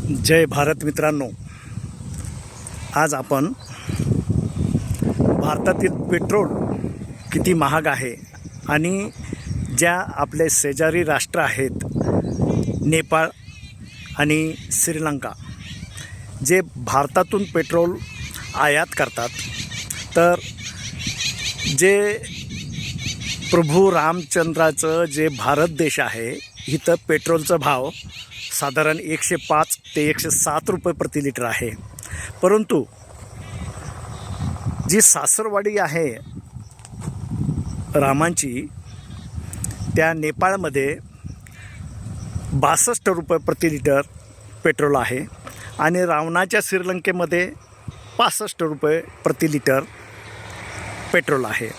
जय भारत मित्रांनो, आज आपण भारतातील पेट्रोल किती महाग आहे आणि ज्या आपले शेजारी राष्ट्र आहेत नेपाळ आणि श्रीलंका, जे भारतातून पेट्रोल आयात करतात, तर जे प्रभू रामचंद्राचं जे भारत देश आहे, इथं पेट्रोलचा भाव साधारण 105 ते 107 रुपये प्रति लिटर आहे. परंतु जी सासरवाडी आहे रामांची, त्या नेपाळमध्ये 62 रुपये प्रति लिटर पेट्रोल आहे आणि रावणाच्या श्रीलंकेमध्ये 65 रुपये प्रति लिटर पेट्रोल आहे.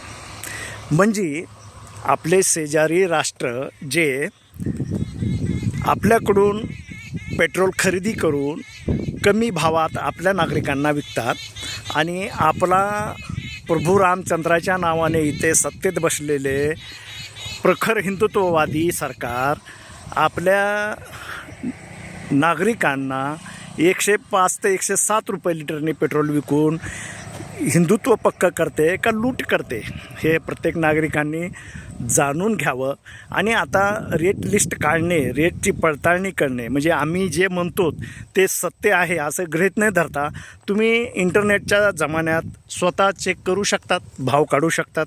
म्हणजे आपले शेजारी राष्ट्र जे आपल्याकडून पेट्रोल खरेदी करून कमी भावात आपल्या नागरिकांना विकतात आणि आपला प्रभू रामचंद्राच्या नावाने इथे सत्तेत बसलेले प्रखर हिंदुत्ववादी सरकार आपल्या नागरिकांना 105 ते 107 रुपये लिटरने पेट्रोल विकून हिंदुत्व पक्क करते का लूट करते, हे प्रत्येक नागरिकांनी जाणून घ्यावं. आणि आता रेट लिस्ट काढणे, रेटची पडताळणी करणे, म्हणजे आम्ही जे म्हणतो ते सत्य आहे असं गृहीत न धरता तुम्ही इंटरनेटच्या जमान्यात स्वतः चेक करू शकतात, भाव काढू शकतात.